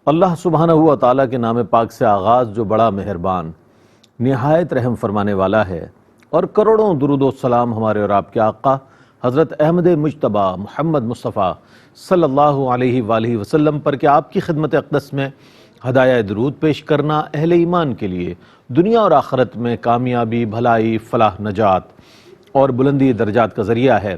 اللہ سبحانہ و تعالیٰ کے نام پاک سے آغاز جو بڑا مہربان نہایت رحم فرمانے والا ہے، اور کروڑوں درود و سلام ہمارے اور آپ کے آقا حضرت احمد مجتبیٰ محمد مصطفیٰ صلی اللہ علیہ وآلہ وسلم پر کہ آپ کی خدمت اقدس میں ہدایہ درود پیش کرنا اہل ایمان کے لیے دنیا اور آخرت میں کامیابی، بھلائی، فلاح، نجات اور بلندی درجات کا ذریعہ ہے۔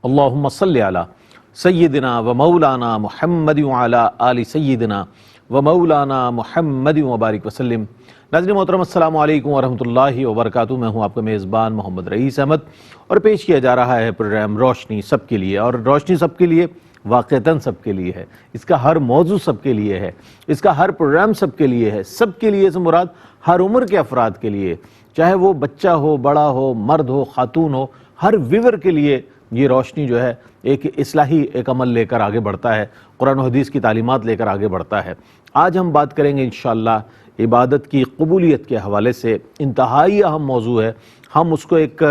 اللہم صلی علی سیدنا و مولانا محمد وعلی آل سیدنا و مولانا محمد وبارک وسلم۔ ناظرین محترم، السلام علیکم ورحمۃ اللہ وبرکاتہ۔ میں ہوں آپ کا میزبان محمد رئیس احمد، اور پیش کیا جا رہا ہے پروگرام روشنی سب کے لیے۔ اور روشنی سب کے لیے واقعتاً سب کے لیے ہے، اس کا ہر موضوع سب کے لیے ہے، اس کا ہر پروگرام سب کے لیے ہے۔ سب کے لیے سے مراد ہر عمر کے افراد کے لیے، چاہے وہ بچہ ہو، بڑا ہو، مرد ہو، خاتون ہو، ہر ویور کے لیے یہ روشنی جو ہے ایک اصلاحی ایک عمل لے کر آگے بڑھتا ہے، قرآن و حدیث کی تعلیمات لے کر آگے بڑھتا ہے۔ آج ہم بات کریں گے انشاءاللہ عبادت کی قبولیت کے حوالے سے۔ انتہائی اہم موضوع ہے۔ ہم اس کو ایک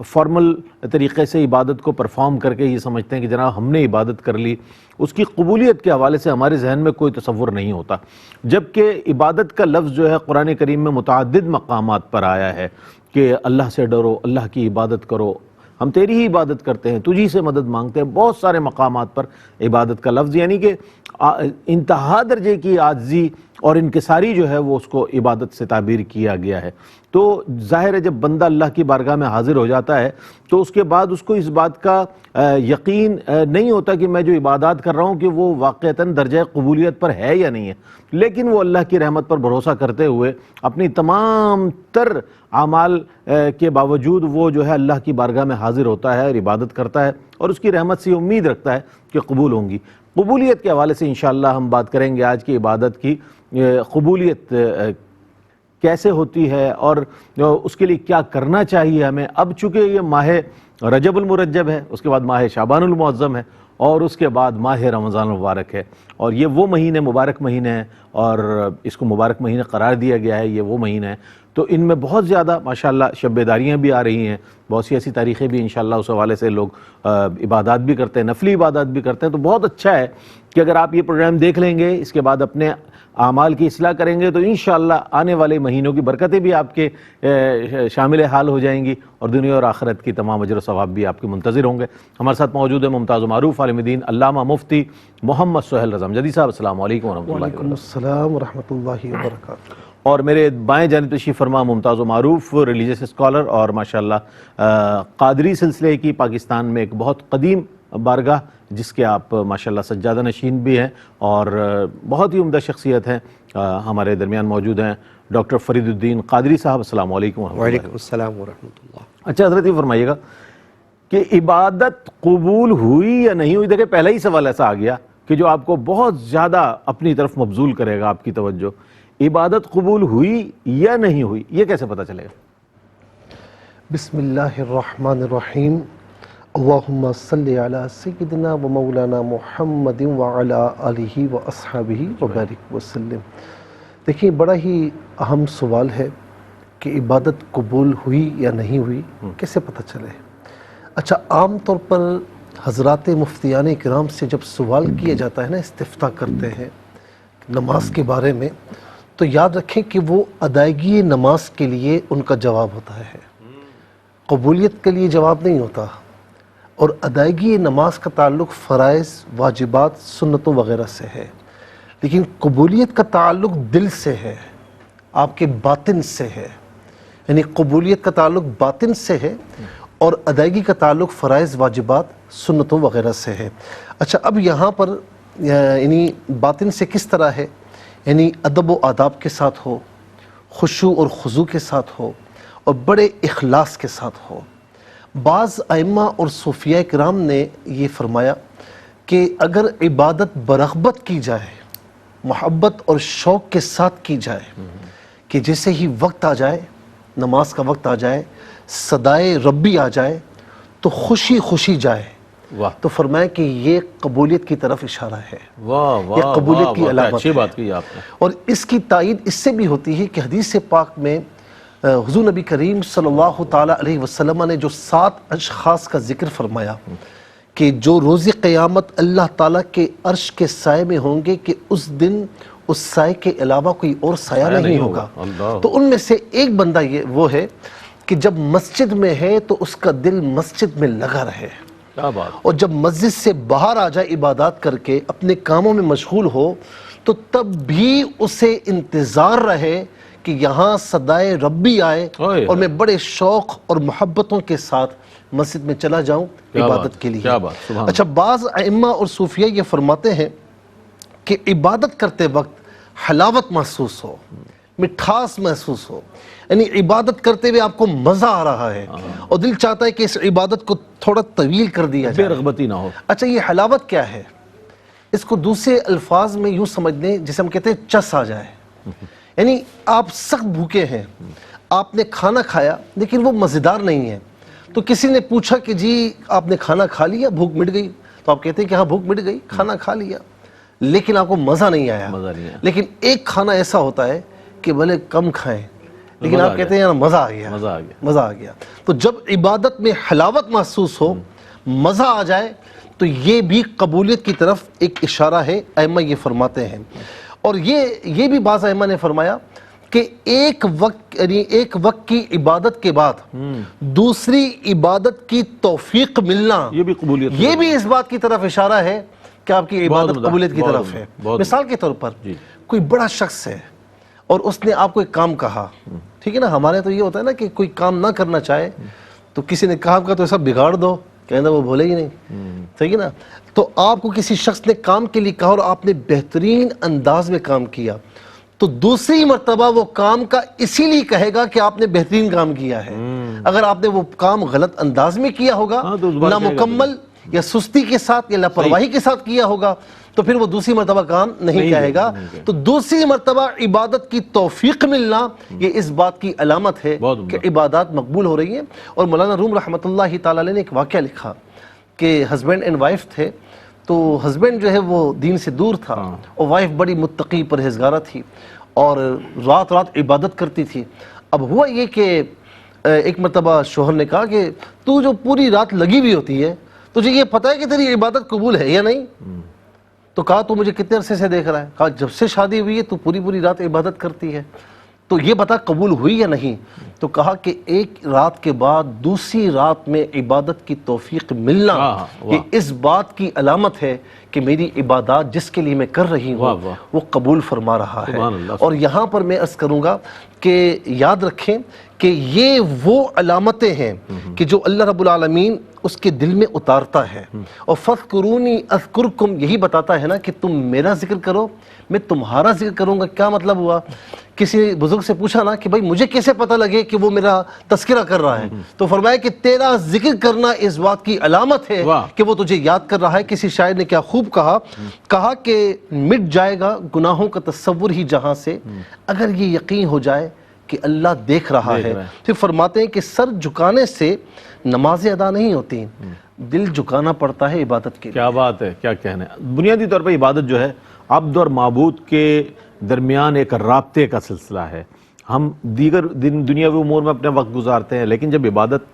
فارمل طریقے سے عبادت کو پرفارم کر کے یہ سمجھتے ہیں کہ جناب ہم نے عبادت کر لی، اس کی قبولیت کے حوالے سے ہمارے ذہن میں کوئی تصور نہیں ہوتا، جبکہ عبادت کا لفظ جو ہے قرآن کریم میں متعدد مقامات پر آیا ہے کہ اللہ سے ڈرو، اللہ کی عبادت کرو، ہم تیری ہی عبادت کرتے ہیں، تجھی سے مدد مانگتے ہیں۔ بہت سارے مقامات پر عبادت کا لفظ، یعنی کہ انتہا درجے کی عاجزی اور انکساری جو ہے وہ اس کو عبادت سے تعبیر کیا گیا ہے۔ تو ظاہر ہے جب بندہ اللہ کی بارگاہ میں حاضر ہو جاتا ہے تو اس کے بعد اس کو اس بات کا یقین نہیں ہوتا کہ میں جو عبادات کر رہا ہوں کہ وہ واقعتاً درجہ قبولیت پر ہے یا نہیں ہے، لیکن وہ اللہ کی رحمت پر بھروسہ کرتے ہوئے اپنی تمام تر اعمال کے باوجود وہ جو ہے اللہ کی بارگاہ میں حاضر ہوتا ہے اور عبادت کرتا ہے، اور اس کی رحمت سے امید رکھتا ہے کہ قبول ہوں گی۔ قبولیت کے حوالے سے انشاءاللہ ہم بات کریں گے آج کی عبادت کی قبولیت کیسے ہوتی ہے اور اس کے لیے کیا کرنا چاہیے ہمیں۔ اب چونکہ یہ ماہ رجب المرجب ہے، اس کے بعد ماہ شعبان المعظم ہے، اور اس کے بعد ماہ رمضان المبارک ہے، اور یہ وہ مہینے مبارک مہینے ہیں، اور اس کو مبارک مہینے قرار دیا گیا ہے۔ یہ وہ مہینہ ہے تو ان میں بہت زیادہ ماشاءاللہ شب بیداریاں بھی آ رہی ہیں، بہت سی ایسی تاریخیں بھی انشاءاللہ اس حوالے سے لوگ عبادات بھی کرتے ہیں، نفلی عبادات بھی کرتے ہیں۔ تو بہت اچھا ہے کہ اگر آپ یہ پروگرام دیکھ لیں گے، اس کے بعد اپنے اعمال کی اصلاح کریں گے تو انشاءاللہ آنے والے مہینوں کی برکتیں بھی آپ کے شامل حال ہو جائیں گی، اور دنیا اور آخرت کی تمام اجر و ثواب بھی آپ کے منتظر ہوں گے۔ ہمارے ساتھ موجود ہے ممتاز و معروف عالم دین علامہ مفتی محمد سہیل رضا امجدی صاحب۔ السلام علیکم ورحمۃ اللہ وعلیکم السلام ورحمۃ اللہ وبرکاتہ۔ اور میرے بائیں جانب تشریف فرما ممتاز و معروف ریلیجیس اسکالر اور ماشاءاللہ قادری سلسلے کی پاکستان میں ایک بہت قدیم بارگاہ جس کے آپ ماشاءاللہ سجادہ نشین بھی ہیں اور بہت ہی عمدہ شخصیت ہیں، ہمارے درمیان موجود ہیں ڈاکٹر فرید الدین قادری صاحب۔ السلام علیکم ورحمۃ اللہ۔ وعلیکم السلام ورحمۃ اللہ۔ اچھا حضرت یہ فرمائیے گا کہ عبادت قبول ہوئی یا نہیں ہوئی؟ دیکھیں پہلا ہی سوال ایسا آ گیا کہ جو آپ کو بہت زیادہ اپنی طرف مبذول کرے گا آپ کی توجہ، عبادت قبول ہوئی یا نہیں ہوئی، یہ کیسے پتہ چلے گا؟ بسم اللہ الرحمن الرحیم۔ اللہم صلی علی سیدنا و مولانا محمد وعلی آلہ و اصحابہ وبارک وسلم۔ دیکھیں بڑا ہی اہم سوال ہے کہ عبادت قبول ہوئی یا نہیں ہوئی، کیسے پتہ چلے؟ اچھا، عام طور پر حضرات مفتیان کرام سے جب سوال کیا جاتا ہے نا، استفتاء کرتے ہیں نماز کے بارے میں، تو یاد رکھیں کہ وہ ادائیگی نماز کے لیے ان کا جواب ہوتا ہے، قبولیت کے لیے جواب نہیں ہوتا۔ اور ادائیگی نماز کا تعلق فرائض، واجبات، سنتوں وغیرہ سے ہے، لیکن قبولیت کا تعلق دل سے ہے، آپ کے باطن سے ہے، یعنی قبولیت کا تعلق باطن سے ہے اور ادائیگی کا تعلق فرائض، واجبات، سنتوں وغیرہ سے ہے۔ اچھا، اب یہاں پر یعنی باطن سے کس طرح ہے؟ یعنی ادب و آداب کے ساتھ ہو، خشوع اور خضوع کے ساتھ ہو، اور بڑے اخلاص کے ساتھ ہو۔ بعض ائمہ اور صوفیاء کرام نے یہ فرمایا کہ اگر عبادت برغبت کی جائے، محبت اور شوق کے ساتھ کی جائے، کہ جیسے ہی وقت آ جائے، نماز کا وقت آ جائے، صدائے ربی آ جائے تو خوشی خوشی جائے، تو فرمایا کہ یہ قبولیت کی طرف اشارہ ہے، یہ قبولیت کی علامت ہے۔ اور اس کی تائید اس سے بھی ہوتی ہے کہ حدیث پاک میں حضور نبی کریم صلی اللہ تعالیٰ علیہ وسلم نے جو 7 اشخاص کا ذکر فرمایا کہ جو روز قیامت اللہ تعالیٰ کے عرش کے سائے میں ہوں گے کہ اس دن اس سائے کے علاوہ کوئی اور سایہ نہیں ہوگا. تو ان میں سے ایک بندہ وہ ہے کہ جب مسجد میں ہے تو اس کا دل مسجد میں لگا رہے، اور جب مسجد سے باہر آ جائے عبادات کر کے اپنے کاموں میں مشغول ہو تو تب بھی اسے انتظار رہے کہ یہاں صدائے ربی آئے اور میں بڑے شوق اور محبتوں کے ساتھ مسجد میں چلا جاؤں عبادت کے لیے. اچھا، بعض ائمہ اور صوفیہ یہ فرماتے ہیں کہ عبادت کرتے وقت حلاوت محسوس ہو، مٹھاس محسوس ہو، یعنی عبادت کرتے ہوئے آپ کو مزہ آ رہا ہے اور دل چاہتا ہے کہ اس عبادت کو تھوڑا طویل کر دیا جائے، بے رغبتی نہ ہو. اچھا، یہ حلاوت کیا ہے؟ اس کو دوسرے الفاظ میں یوں سمجھ لیں جسے ہم کہتے ہیں چس آ جائے. یعنی آپ سخت بھوکے ہیں، آپ نے کھانا کھایا لیکن وہ مزیدار نہیں ہے، تو کسی نے پوچھا کہ جی آپ نے کھانا کھا لیا، بھوک مٹ گئی؟ تو آپ کہتے ہیں کہ ہاں بھوک مٹ گئی، کھانا کھا لیا، لیکن آپ کو مزہ نہیں آیا. لیکن ایک کھانا ایسا ہوتا ہے کہ بھلے کم کھائیں لیکن آپ کہتے ہیں یار مزہ آ گیا، مزہ آ گیا. تو جب عبادت میں حلاوت محسوس ہو، مزہ آ جائے، تو یہ بھی قبولیت کی طرف ایک اشارہ ہے، ائمہ یہ فرماتے ہیں. اور یہ بھی بعض ائمہ نے فرمایا کہ ایک وقت کی عبادت کے بعد دوسری عبادت کی توفیق ملنا، یہ بھی قبولیت، یہ بھی اس بات کی طرف اشارہ ہے کہ آپ کی عبادت قبولیت کی طرف ہے. مثال کے طور پر کوئی بڑا شخص ہے اور اس نے آپ کو ایک کام کہا، ٹھیک ہے نا، ہمارے تو یہ ہوتا ہے نا کہ کوئی کام نہ کرنا چاہے تو کسی نے کہا آپ کا تو ایسا بگاڑ دو، کہنا وہ بھولے ہی نہیں، ٹھیک ہے نا. تو آپ کو کسی شخص نے کام کے لیے کہا اور آپ نے بہترین انداز میں کام کیا، تو دوسری مرتبہ وہ کام کا اسی لیے کہے گا کہ آپ نے بہترین کام کیا ہے. اگر آپ نے وہ کام غلط انداز میں کیا ہوگا، نامکمل یا سستی کے ساتھ یا لاپرواہی کے ساتھ کیا ہوگا، تو پھر وہ دوسری مرتبہ کام نہیں کہے گا. تو دوسری مرتبہ عبادت کی توفیق ملنا یہ اس بات کی علامت ہے کہ عبادات مقبول ہو رہی ہیں. اور مولانا روم رحمۃ اللہ تعالی علیہ نے ایک واقعہ لکھا کہ ہسبینڈ اینڈ وائف تھے، تو ہسبینڈ جو ہے وہ دین سے دور تھا اور وائف بڑی متقی پرہیزگارہ تھی اور رات رات عبادت کرتی تھی. اب ہوا یہ کہ ایک مرتبہ شوہر نے کہا کہ تو جو پوری رات لگی ہوئی ہوتی ہے، تجھے یہ پتہ ہے کہ تیری عبادت قبول ہے یا نہیں؟ تو کہا تو مجھے کتنے عرصے سے دیکھ رہا ہے؟ کہا جب سے شادی ہوئی ہے تو پوری رات عبادت کرتی ہے، تو یہ بتا قبول ہوئی یا نہیں؟ تو کہا کہ ایک رات کے بعد دوسری رات میں عبادت کی توفیق ملنا یہ اس بات کی علامت ہے کہ میری عبادات جس کے لیے میں کر رہی ہوں وہ قبول فرما رہا ہے. اور یہاں پر میں عرض کروں گا کہ یاد رکھیں کہ یہ وہ علامتیں ہیں کہ جو اللہ رب العالمین اس کے دل میں اتارتا ہے. اور فَاذْكُرُونِي أَذْكُرْكُمْ یہی بتاتا ہے نا کہ تم میرا ذکر کرو میں تمہارا ذکر کروں گا. کیا مطلب ہوا؟ کسی بزرگ سے پوچھا نا کہ بھائی مجھے کیسے پتہ لگے کہ وہ میرا تذکرہ کر رہا ہے؟ تو فرمایا کہ تیرا ذکر کرنا اس بات کی علامت ہے کہ وہ تجھے یاد کر رہا ہے. کسی شاعر نے کیا خوب کہا کہ مٹ جائے گا گناہوں کا تصور ہی جہاں سے اگر یہ یقین ہو جائے کہ اللہ دیکھ رہا ہے. پھر فرماتے ہیں کہ سر جھکانے سے نمازیں ادا نہیں ہوتی، دل جھکانا پڑتا ہے عبادت کے لیے. کیا بات ہے، کیا کہنا ہے. بنیادی طور پر عبادت جو ہے عبد اور معبود کے درمیان ایک رابطے کا سلسلہ ہے. ہم دیگر دنیاوی امور میں اپنے وقت گزارتے ہیں، لیکن جب عبادت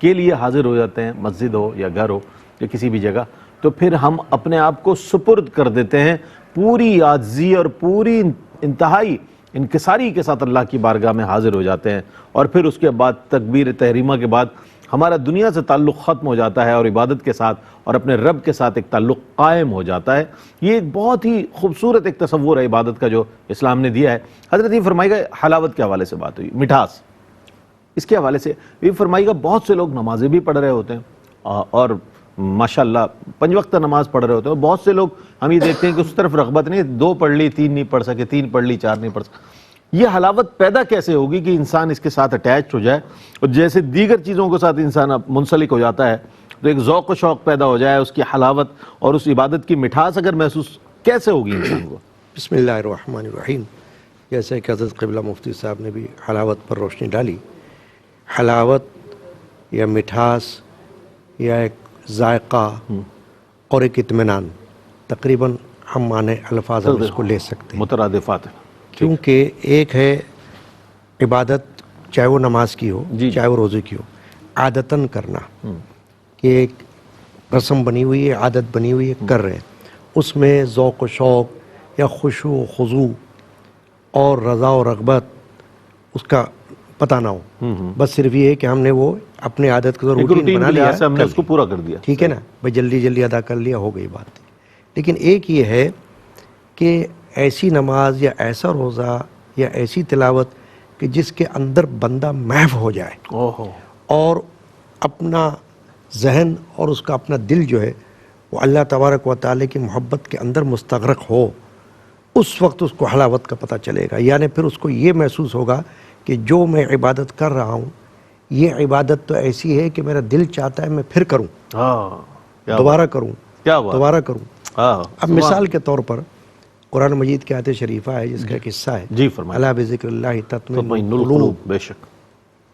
کے لیے حاضر ہو جاتے ہیں، مسجد ہو یا گھر ہو یا کسی بھی جگہ، تو پھر ہم اپنے آپ کو سپرد کر دیتے ہیں، پوری عاجزی اور پوری انتہائی انکساری کے ساتھ اللہ کی بارگاہ میں حاضر ہو جاتے ہیں. اور پھر اس کے بعد تکبیر تحریمہ کے بعد ہمارا دنیا سے تعلق ختم ہو جاتا ہے اور عبادت کے ساتھ اور اپنے رب کے ساتھ ایک تعلق قائم ہو جاتا ہے. یہ ایک بہت ہی خوبصورت ایک تصور ہے عبادت کا جو اسلام نے دیا ہے. حضرت یہ فرمائے گا حلاوت کے حوالے سے بات ہوئی، مٹھاس، اس کے حوالے سے یہ فرمائے گا بہت سے لوگ نمازیں بھی پڑھ رہے ہوتے ہیں اور ماشاءاللہ 5 وقت نماز پڑھ رہے ہوتے ہیں. بہت سے لوگ ہم یہ دیکھتے ہیں کہ اس طرف رغبت نہیں، 2 پڑھ لی 3 نہیں پڑھ سکے، 3 پڑھ لی 4 نہیں پڑھ سکے. یہ حلاوت پیدا کیسے ہوگی کہ انسان اس کے ساتھ اٹیچ ہو جائے اور جیسے دیگر چیزوں کے ساتھ انسان منسلک ہو جاتا ہے تو ایک ذوق و شوق پیدا ہو جائے، اس کی حلاوت اور اس عبادت کی مٹھاس اگر محسوس کیسے ہوگی انسان کو؟ بسم اللہ الرحمن الرحیم. جیسے کہ حضرت قبلہ مفتی صاحب نے بھی حلاوت پر روشنی ڈالی، حلاوت یا مٹھاس یا ایک ذائقہ اور ایک اطمینان، تقریباً ہم معنی الفاظ ہم اس کو لے سکتے ہیں، مترادفات ہیں. کیونکہ ایک ہے عبادت، چاہے وہ نماز کی ہو چاہے وہ روزے کی ہو، عادتاً کرنا کہ ایک رسم بنی ہوئی ہے، عادت بنی ہوئی ہے، کر رہے ہیں، اس میں ذوق و شوق یا خشوع و خضوع اور رضا و رغبت اس کا پتہ نہ ہو، بس صرف یہ ہے کہ ہم نے وہ اپنے عادت کا ایک روٹین روٹین بنا کے لیا لحاظ سے ہم نے کر اس کو لی، پورا کر دیا. ٹھیک ہے نا بھائی، جلدی جلدی ادا کر لیا، ہو گئی بات. لیکن ایک یہ ہے کہ ایسی نماز یا ایسا روزہ یا ایسی تلاوت کہ جس کے اندر بندہ محو ہو جائے اوہو. اور اپنا ذہن اور اس کا اپنا دل جو ہے وہ اللہ تبارک و تعالی کی محبت کے اندر مستغرق ہو، اس وقت اس کو حلاوت کا پتہ چلے گا. یعنی پھر اس کو یہ محسوس ہوگا کہ جو میں عبادت کر رہا ہوں یہ عبادت تو ایسی ہے کہ میرا دل چاہتا ہے میں پھر کروں، ہاں دوبارہ کروں، کیا بات. دوبارہ کروں. ہاں اب مثال کے طور پر قرآن مجید کی آیت شریفہ ہے جس کا ایک حصہ ہے، جی فرمائیں. الا بذکر اللہ تطمئن تطمئن القلوب، القلوب، بے شک.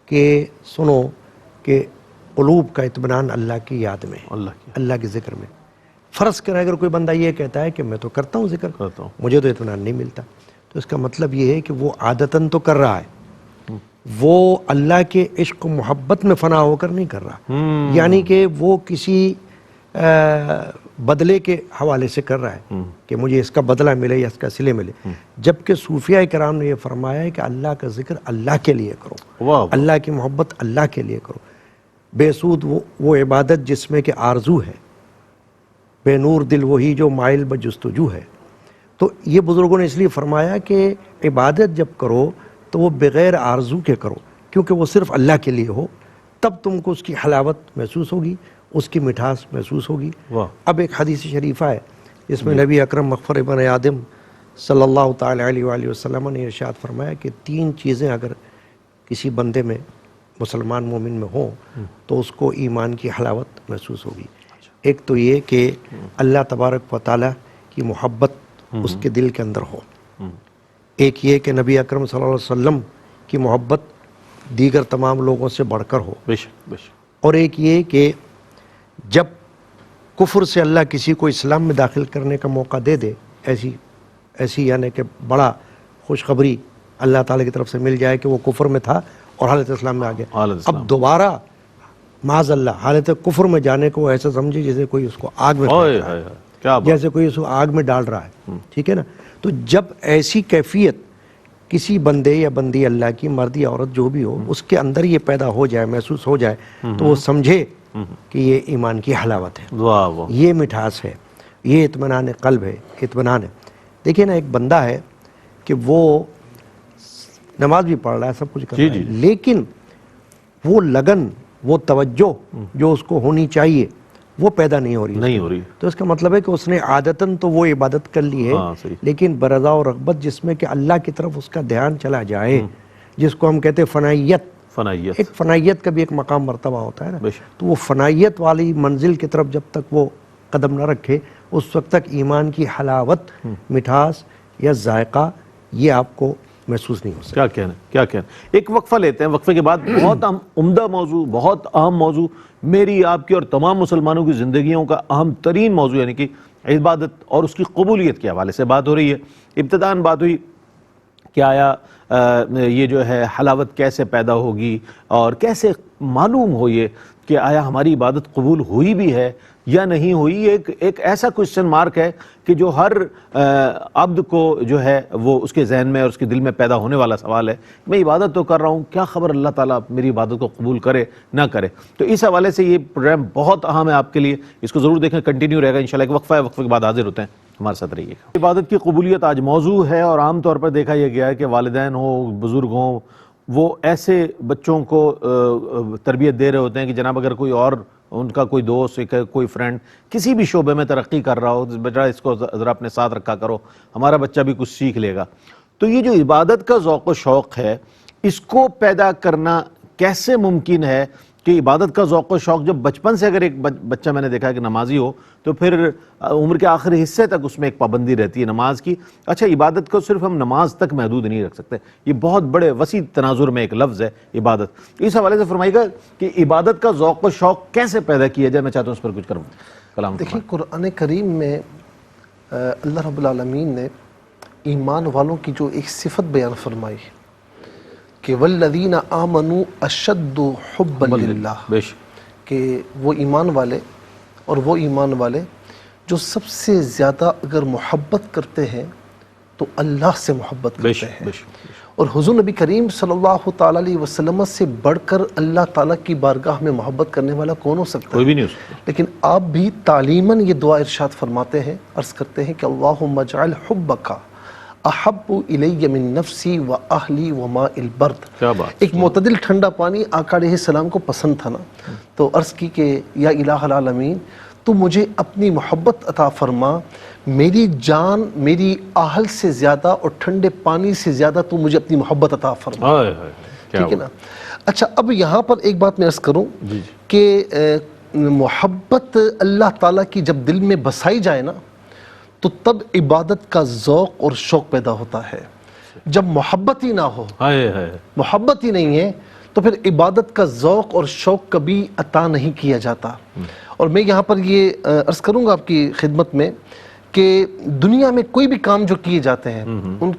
کہ سنو کہ قلوب کا اطمینان اللہ کی یاد میں، اللہ کی اللہ کے ذکر میں. فرض کریں اگر کوئی بندہ یہ کہتا ہے کہ میں تو کرتا ہوں ذکر، کرتا ہوں. مجھے تو اطمینان نہیں ملتا، تو اس کا مطلب یہ ہے کہ وہ عادتاً تو کر رہا ہے، وہ اللہ کے عشق و محبت میں فنا ہو کر نہیں کر رہا، یعنی کہ وہ کسی بدلے کے حوالے سے کر رہا ہے کہ مجھے اس کا بدلہ ملے یا اس کا صلے ملے. جبکہ صوفیاء کرام نے یہ فرمایا ہے کہ اللہ کا ذکر اللہ کے لیے کرو، واہ. اللہ کی محبت اللہ کے لیے کرو. بے سود وہ عبادت جس میں کہ آرزو ہے، بے نور دل وہی جو مائل بجستجو ہے. تو یہ بزرگوں نے اس لیے فرمایا کہ عبادت جب کرو تو وہ بغیر آرزو کے کرو، کیونکہ وہ صرف اللہ کے لیے ہو، تب تم کو اس کی حلاوت محسوس ہوگی، اس کی مٹھاس محسوس ہوگی. واہ. اب ایک حدیث شریفہ ہے جس میں نبی اکرم مغفر ابن آدم صلی اللہ تعالی علیہ وآلہ وسلم نے ارشاد فرمایا کہ 3 چیزیں اگر کسی بندے میں، مسلمان مومن میں ہوں تو اس کو ایمان کی حلاوت محسوس ہوگی. ایک تو یہ کہ اللہ تبارک و تعالی کی محبت اس کے دل کے اندر ہو، ایک یہ کہ نبی اکرم صلی اللہ علیہ وسلم کی محبت دیگر تمام لوگوں سے بڑھ کر ہو، بے شک بے شک. اور ایک یہ کہ جب کفر سے اللہ کسی کو اسلام میں داخل کرنے کا موقع دے دے، ایسی یعنی کہ بڑا خوشخبری اللہ تعالی کی طرف سے مل جائے کہ وہ کفر میں تھا اور حالت اسلام میں آ گیا، حالت اسلام. اب دوبارہ معاذ اللہ حالت کفر میں جانے کو ایسا سمجھے جیسے کوئی اس کو آگ میں اوئے پھینک رہا ہے، ہائے ہائے. کیا بات. جیسے کوئی اس کو آگ میں ڈال رہا ہے، ٹھیک ہے نا. تو جب ایسی کیفیت کسی بندے یا بندی اللہ کی، مرد یا عورت جو بھی ہو، اس کے اندر یہ پیدا ہو جائے، محسوس ہو جائے، تو وہ سمجھے کہ یہ ایمان کی حلاوت ہے، واہ واہ. یہ مٹھاس ہے، یہ اطمینان قلب ہے، اطمینان ہے. دیکھیں نا ایک بندہ ہے کہ وہ نماز بھی پڑھ رہا ہے، سب کچھ کر رہا ہے، لیکن وہ لگن، وہ توجہ جو اس کو ہونی چاہیے وہ پیدا نہیں ہو رہی، نہیں ہو رہی. تو اس کا مطلب ہے کہ اس نے عادتاً تو وہ عبادت کر لی ہے، ہاں صحیح. لیکن برضا و رغبت جس میں کہ اللہ کی طرف اس کا دھیان چلا جائے، جس کو ہم کہتے ہیں فنائیت. فنائیت. ایک فنائیت کا بھی ایک مقام مرتبہ ہوتا ہے نا، بے شک. تو وہ فنائیت والی منزل کی طرف جب تک وہ قدم نہ رکھے اس وقت تک ایمان کی حلاوت، مٹھاس یا ذائقہ یہ آپ کو محسوس نہیں ہو سکتا. کیا کہنا. ایک وقفہ لیتے ہیں، وقفے کے بعد بہت عمدہ موضوع، بہت اہم موضوع، میری آپ کی اور تمام مسلمانوں کی زندگیوں کا اہم ترین موضوع، یعنی کہ عبادت اور اس کی قبولیت کے حوالے سے بات ہو رہی ہے. ابتداءً بات ہوئی کہ آیا یہ جو ہے حلاوت کیسے پیدا ہوگی اور کیسے معلوم ہو یہ کہ آیا ہماری عبادت قبول ہوئی بھی ہے یا نہیں ہوئی. ایک ایسا کوشچن مارک ہے کہ جو ہر عبد کو جو ہے وہ اس کے ذہن میں اور اس کے دل میں پیدا ہونے والا سوال ہے. میں عبادت تو کر رہا ہوں، کیا خبر اللہ تعالیٰ میری عبادت کو قبول کرے نہ کرے. تو اس حوالے سے یہ پروگرام بہت اہم ہے آپ کے لیے، اس کو ضرور دیکھیں، کنٹینیو رہے گا انشاءاللہ. ایک وقفہ ہے، وقفے کے بعد حاضر ہوتے ہیں، ہمارے ساتھ رہیے گا. عبادت کی قبولیت آج موضوع ہے، اور عام طور پر دیکھا یہ گیا ہے کہ والدین ہوں، بزرگ ہوں، وہ ایسے بچوں کو تربیت دے رہے ہوتے ہیں کہ جناب اگر کوئی اور ان کا کوئی دوست، کوئی فرینڈ کسی بھی شعبے میں ترقی کر رہا ہو، بیٹا اس کو ذرا اپنے ساتھ رکھا کرو، ہمارا بچہ بھی کچھ سیکھ لے گا. تو یہ جو عبادت کا ذوق و شوق ہے، اس کو پیدا کرنا کیسے ممکن ہے کہ عبادت کا ذوق و شوق جب بچپن سے، اگر ایک بچہ میں نے دیکھا ہے کہ نمازی ہو تو پھر عمر کے آخری حصے تک اس میں ایک پابندی رہتی ہے نماز کی. اچھا، عبادت کو صرف ہم نماز تک محدود نہیں رکھ سکتے، یہ بہت بڑے وسیع تناظر میں ایک لفظ ہے عبادت. اس حوالے سے فرمائیے گا کہ عبادت کا ذوق و شوق کیسے پیدا کیا جائے. میں چاہتا ہوں اس پر کچھ کروں کلام. دیکھیں قرآن کریم میں اللہ رب العالمین نے ایمان والوں کی جو ایک صفت بیان فرمائی کہ والذین آمنوا اشد حبا للہ، بے شک کہ وہ ایمان والے اور وہ ایمان والے جو سب سے زیادہ اگر محبت کرتے ہیں تو اللہ سے محبت کرتے ہیں. اور حضور نبی کریم صلی اللہ تعالیٰ علیہ وسلم سے بڑھ کر اللہ تعالیٰ کی بارگاہ میں محبت کرنے والا کون ہو سکتا ہے؟ کوئی بھی نہیں ہو سکتا. لیکن آپ بھی تعلیماً یہ دعا ارشاد فرماتے ہیں، عرض کرتے ہیں کہ اللہم اجعل حبک احب الی من نفسی و اہلی و ماء البرد. کیا بات. ایک معتدل ٹھنڈا پانی آقا علیہ السلام کو پسند تھا نا، تو عرض کی کہ یا الہ العالمین تو مجھے اپنی محبت عطا فرما، میری جان میری آہل سے زیادہ اور ٹھنڈے پانی سے زیادہ تو مجھے اپنی محبت عطا فرما. ٹھیک ہے نا. اچھا اب یہاں پر ایک بات میں عرض کروں کہ محبت اللہ تعالیٰ کی جب دل میں بسائی جائے نا تو تب عبادت کا ذوق اور شوق پیدا ہوتا ہے. جب محبت ہی نہ ہو، محبت ہی نہیں ہے، تو پھر عبادت کا ذوق اور شوق کبھی عطا نہیں کیا جاتا. اور میں یہاں پر یہ عرض کروں گا آپ کی خدمت میں کہ دنیا میں کوئی بھی کام جو کیے جاتے ہیں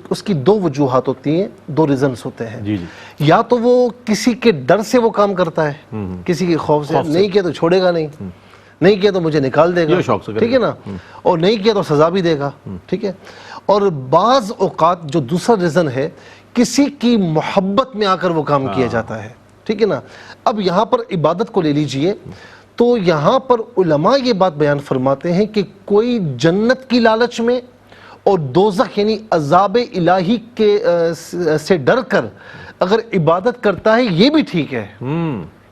اس کی دو وجوہات ہوتی ہیں، دو ریزنز ہوتے ہیں. یا تو وہ کسی کے ڈر سے وہ کام کرتا ہے، کسی کے خوف سے، نہیں کیا تو چھوڑے گا نہیں کیا تو مجھے نکال دے گا، ٹھیک ہے نا، اور نہیں کیا تو سزا بھی دے گا، ٹھیک ہے. اور بعض اوقات جو دوسرا ریزن ہے، کسی کی محبت میں آ کر وہ کام کیا جاتا ہے، ٹھیک ہے نا. اب یہاں پر عبادت کو لے لیجئے تو یہاں پر علماء یہ بات بیان فرماتے ہیں کہ کوئی جنت کی لالچ میں اور دوزخ یعنی عذاب الہی کے سے ڈر کر اگر عبادت کرتا ہے یہ بھی ٹھیک ہے،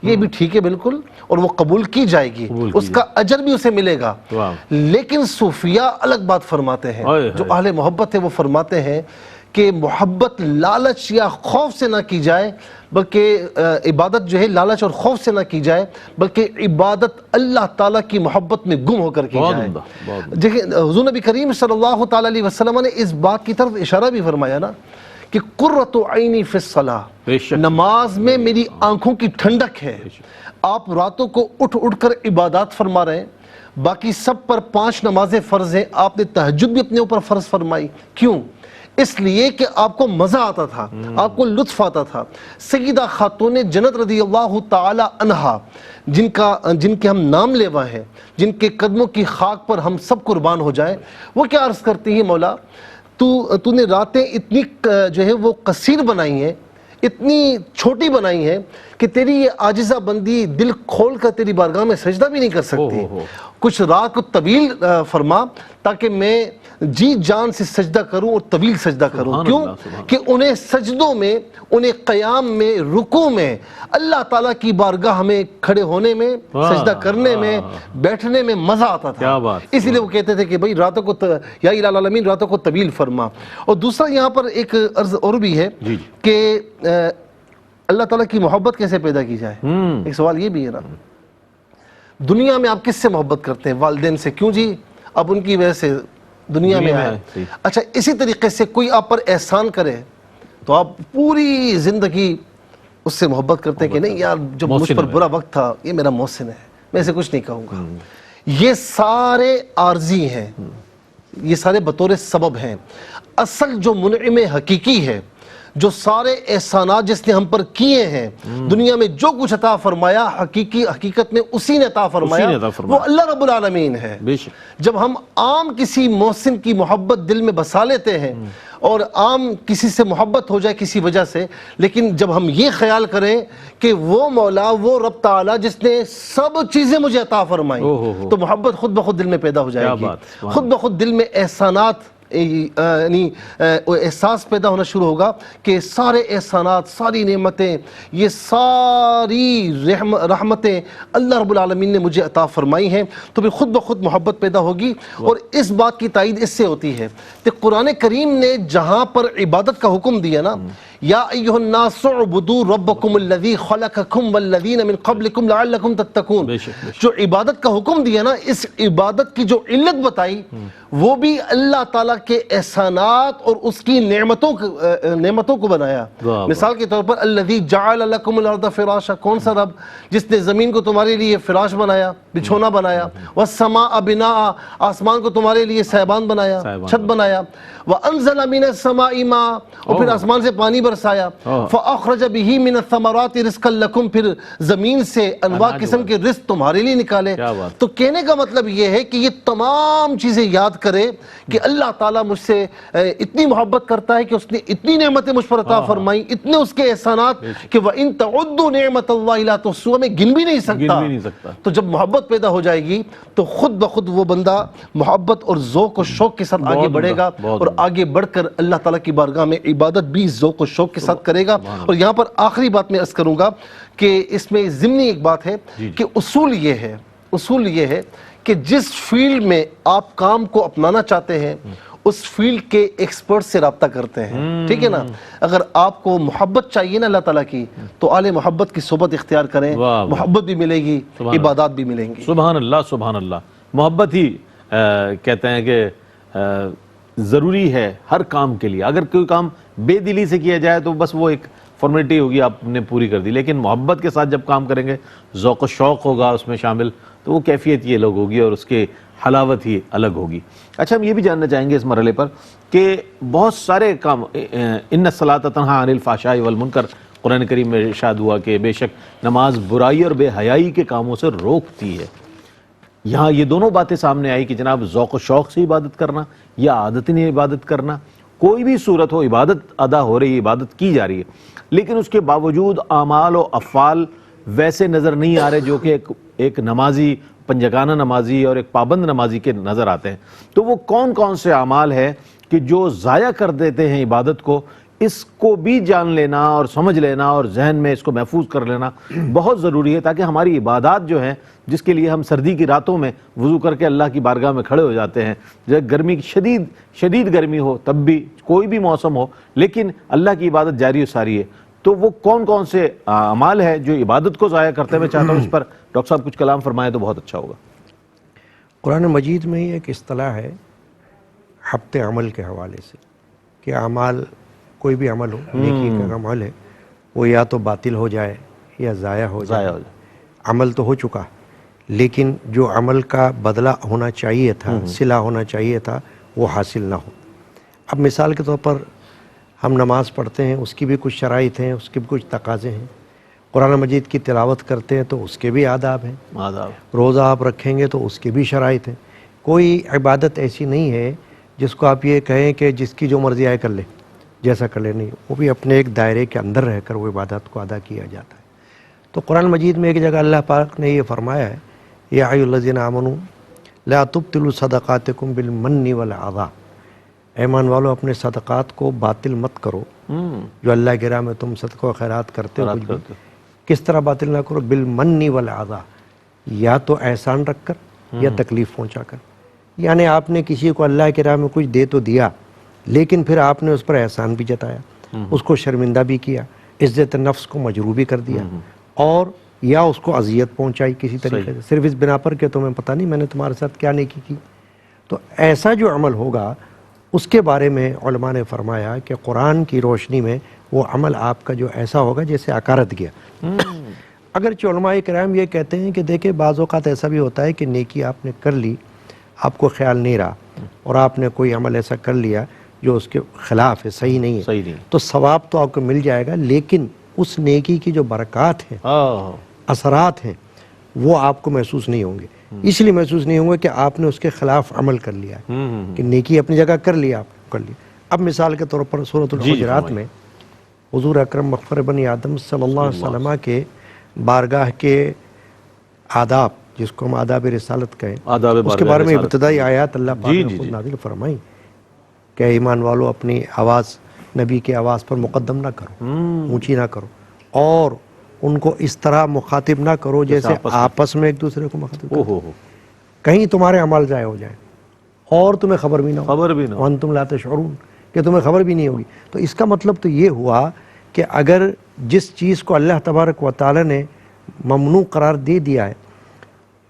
یہ بھی ٹھیک ہے بالکل، اور وہ قبول کی جائے گی، اس کا اجر بھی اسے ملے گا. لیکن صوفیاء الگ بات فرماتے ہیں، جو اہل محبت ہے وہ فرماتے ہیں کہ محبت لالچ یا خوف سے نہ کی جائے، بلکہ عبادت جو ہے لالچ اور خوف سے نہ کی جائے، بلکہ عبادت اللہ تعالیٰ کی محبت میں گم ہو کر کی جائے. دیکھیں حضور نبی کریم صلی اللہ تعالیٰ علیہ وسلم نے اس بات کی طرف اشارہ بھی فرمایا نا کہ قرۃ عینی فی الصلاۃ، نماز میں میری آنکھوں کی ٹھنڈک ہے. آپ راتوں کو اٹھ کر عبادات فرما رہے ہیں، باقی سب پر 5 نمازیں فرض ہیں، آپ نے تہجد بھی اپنے اوپر فرض فرمائی. کیوں؟ اس لیے کہ آپ کو مزہ آتا تھا، آپ کو لطف آتا تھا. سیدہ خاتون جنت رضی اللہ تعالی عنہا جن کے ہم نام لیوا ہیں، جن کے قدموں کی خاک پر ہم سب قربان ہو جائیں، وہ کیا عرض کرتی ہیں، مولا تو نے راتیں اتنی جو ہے وہ قصیر بنائی ہیں، اتنی چھوٹی بنائی ہیں کہ تیری یہ عاجزہ بندی دل کھول کر تیری بارگاہ میں سجدہ بھی نہیں کر سکتی. کچھ رات کو طویل فرما تاکہ میں جی جان سے سجدہ کروں اور طویل سجدہ کروں. کیوں؟ کہ انہیں سجدوں میں، انہیں قیام میں، رکوع میں، اللہ تعالیٰ کی بارگاہ میں کھڑے ہونے میں، سجدہ کرنے میں، بیٹھنے میں مزہ آتا تھا. اس لیے وہ کہتے تھے کہ بھئی راتوں کو یا الہ العالمین راتوں کو طویل فرما. اور دوسرا یہاں پر ایک عرض اور بھی ہے کہ اللہ تعالیٰ کی محبت کیسے پیدا کی جائے. ایک سوال یہ بھی ہے نا، دنیا میں آپ کس سے محبت کرتے ہیں؟ والدین سے. کیوں جی؟ اب ان کی وجہ سے دنیا میں آئے. اچھا اسی طریقے سے کوئی آپ پر احسان کرے تو آپ پوری زندگی اس سے محبت کرتے ہیں کہ نہیں یار جب مجھ پر برا وقت تھا یہ میرا محسن ہے، میں اسے کچھ نہیں کہوں گا. یہ سارے عارضی ہیں، یہ سارے بطور سبب ہیں. اصل جو منعم حقیقی ہے، جو سارے احسانات جس نے ہم پر کیے ہیں، دنیا میں جو کچھ عطا فرمایا حقیقت میں اسی نے عطا فرمایا، وہ اللہ رب العالمین ہے. جب ہم عام کسی محسن کی محبت دل میں بسا لیتے ہیں اور عام کسی سے محبت ہو جائے کسی وجہ سے، لیکن جب ہم یہ خیال کریں کہ وہ مولا، وہ رب تعالیٰ جس نے سب چیزیں مجھے عطا فرمائیں، تو محبت خود بخود دل میں پیدا ہو جائے گی. خود بخود دل میں احسانات یعنی احساس پیدا ہونا شروع ہوگا کہ سارے احسانات، ساری نعمتیں، یہ ساری رحمتیں اللہ رب العالمین نے مجھے عطا فرمائی ہیں. تو پھر خود بخود محبت پیدا ہوگی. اور اس بات کی تائید اس سے ہوتی ہے کہ قرآن کریم نے جہاں پر عبادت کا حکم دیا نا، یا ایھا الناس اعبدوا ربکم الذی خلقکم والذین من قبلکم لعلکم تتقون، جو عبادت کا حکم دیا نا، اس عبادت کی جو علت بتائی وہ بھی اللہ تعالیٰ کے احسانات اور اس کی نعمتوں کو بنایا. مثال کے طور پر الذی جعل لکم الارض فراشا، کون سا رب جس نے زمین کو تمہارے لیے فراش بنایا، بچھونا بنایا. والسماء بناء، آسمان کو تمہارے لیے سائبان بنایا، چھت بنایا. وانزل من السماء ماء، اور پھر آسمان سے پانی برسایا. فاخرج به من الثمرات رزقا لکم، پھر زمین سے انواع قسم کے رزق تمہارے لیے نکالے. تو کہنے کا مطلب یہ ہے کہ یہ تمام چیزیں یاد کرے کہ اللہ تعالیٰ مجھ سے اتنی محبت کرتا ہے کہ اس نے اتنی نعمتیں مجھ پر عطا فرمائی، اتنے اس کے احسانات کہ وَإِن تَعُدُّوا نِعْمَةَ اللَّهِ لَا تُحْصُوهَا، میں گن بھی نہیں سکتا. تو جب محبت پیدا ہو جائے گی تو خود بخود وہ بندہ محبت اور ذوق و شوق کے ساتھ آگے بڑھے گا، اور آگے بڑھ کر اللہ تعالیٰ کی بارگاہ میں عبادت بھی ذوق و شوق کے ساتھ کرے گا. اور یہاں پر آخری بات میں عرض کروں گا کہ اس میں ضمنی ایک بات ہے کہ اصول یہ ہے کہ جس فیلڈ میں آپ کام کو اپنانا چاہتے ہیں اس فیلڈ کے ایکسپرٹ سے رابطہ کرتے ہیں. ٹھیک ہے نا؟ اگر آپ کو محبت چاہیے نا اللہ تعالیٰ کی تو اہل محبت کی صحبت اختیار کریں، محبت بھی ملے گی، عبادات بھی ملیں گی. سبحان اللہ، سبحان اللہ. محبت ہی کہتے ہیں کہ ضروری ہے ہر کام کے لیے. اگر کوئی کام بے دلی سے کیا جائے تو بس وہ ایک فارمیلٹی ہوگی، آپ نے پوری کر دی. لیکن محبت کے ساتھ جب کام کریں گے، ذوق و شوق ہوگا اس میں شامل، تو وہ کیفیت یہ الگ ہوگی اور اس کے حلاوت ہی الگ ہوگی. اچھا، ہم یہ بھی جاننا چاہیں گے اس مرحلے پر کہ بہت سارے کام، ان الصلاۃ تنہی عن الفحشاء والمنکر، قرآن کریم میں ارشاد ہوا کہ بے شک نماز برائی اور بے حیائی کے کاموں سے روکتی ہے. یہاں یہ دونوں باتیں سامنے آئی کہ جناب ذوق و شوق سے عبادت کرنا یا عادتیں عبادت کرنا. کوئی بھی صورت ہو، عبادت ادا ہو رہی ہے، عبادت کی جا رہی ہے، لیکن اس کے باوجود اعمال و افعال ویسے نظر نہیں آ رہے جو کہ ایک نمازی، پنجگانہ نمازی اور ایک پابند نمازی کے نظر آتے ہیں. تو وہ کون کون سے اعمال ہیں کہ جو ضائع کر دیتے ہیں عبادت کو؟ اس کو بھی جان لینا اور سمجھ لینا اور ذہن میں اس کو محفوظ کر لینا بہت ضروری ہے، تاکہ ہماری عبادات جو ہیں، جس کے لیے ہم سردی کی راتوں میں وضو کر کے اللہ کی بارگاہ میں کھڑے ہو جاتے ہیں، جب گرمی کی شدید گرمی ہو، تب بھی کوئی بھی موسم ہو، لیکن اللہ کی عبادت جاری و ساری ہے. تو وہ کون کون سے اعمال ہیں جو عبادت کو ضائع کرتے ہیں؟ میں چاہتا ہوں اس پر ڈاکٹر صاحب کچھ کلام فرمائیں تو بہت اچھا ہوگا. قرآن مجید میں ایک اصطلاح ہے حبط عمل کے حوالے سے کہ اعمال، کوئی بھی عمل ہو، نیکی کا عمل ہے، وہ یا تو باطل ہو جائے یا ضائع ہو جائے. عمل تو ہو چکا، لیکن جو عمل کا بدلہ ہونا چاہیے تھا، صلہ ہونا چاہیے تھا، وہ حاصل نہ ہو. اب مثال کے طور پر ہم نماز پڑھتے ہیں، اس کی بھی کچھ شرائط ہیں، اس کے بھی کچھ تقاضے ہیں. قرآن مجید کی تلاوت کرتے ہیں تو اس کے بھی آداب ہیں. روزہ آپ رکھیں گے تو اس کے بھی شرائط ہیں. کوئی عبادت ایسی نہیں ہے جس کو آپ یہ کہیں کہ جس کی جو مرضی آئے کر لے، جیسا کر لے. نہیں، وہ بھی اپنے ایک دائرے کے اندر رہ کر وہ عبادت کو ادا کیا جاتا ہے. تو قرآن مجید میں ایک جگہ اللہ پاک نے یہ فرمایا ہے، یا ایھا الذین آمنوا لا تبطلوا صدقاتکم بالمن والعطا، ایمان والو اپنے صدقات کو باطل مت کرو. جو اللہ کی راہ میں تم صدقہ و خیرات کرتے ہو، کچھ بھی کس طرح باطل نہ کرو؟ بالمن والعطا، یا تو احسان رکھ کر یا تکلیف پہنچا کر. یعنی آپ نے کسی کو اللہ کی راہ میں کچھ دے تو دیا، لیکن پھر آپ نے اس پر احسان بھی جتایا، اس کو شرمندہ بھی کیا، عزت نفس کو مجروح بھی کر دیا، اور یا اس کو اذیت پہنچائی کسی طریقے سے، صرف اس بنا پر کہ تمہیں پتہ نہیں میں نے تمہارے ساتھ کیا نیکی کی. تو ایسا جو عمل ہوگا اس کے بارے میں علماء نے فرمایا کہ قرآن کی روشنی میں وہ عمل آپ کا جو ایسا ہوگا جیسے عقارت گیا. اگرچہ علماء کرام یہ کہتے ہیں کہ دیکھیں بعض اوقات ایسا بھی ہوتا ہے کہ نیکی آپ نے کر لی، آپ کو خیال نہیں رہا، اور آپ نے کوئی عمل ایسا کر لیا جو اس کے خلاف ہے، صحیح نہیں ہے، تو ثواب تو آپ کو مل جائے گا، لیکن اس نیکی کی جو برکات ہیں، اثرات ہیں، وہ آپ کو محسوس نہیں ہوں گے. اس لیے محسوس نہیں ہوں گے کہ آپ نے اس کے خلاف عمل کر لیا ہے، کہ نیکی اپنی جگہ کر لیا، آپ نے کر لیا. اب مثال کے طور پر سورۃ الحجرات میں حضور اکرم مغفر بنی آدم صلی اللہ علیہ وسلم کے بارگاہ کے آداب، جس کو ہم آداب رسالت کہیں، اس کے بارے میں ابتدائی آیات اللہ پاک نے خود نازل فرمائی کہ ایمان والو اپنی آواز نبی کی آواز پر مقدم نہ کرو، اونچی نہ کرو، اور ان کو اس طرح مخاطب نہ کرو جیسے آپس میں ایک دوسرے کو مخاطب کرو، کہیں تمہارے اعمال ضائع ہو جائیں اور تمہیں خبر بھی نہ ہو، وانتم لا تشعرون، کہ تمہیں خبر بھی نہیں ہوگی. تو اس کا مطلب تو یہ ہوا کہ اگر جس چیز کو اللہ تبارک و تعالی نے ممنوع قرار دے دیا ہے،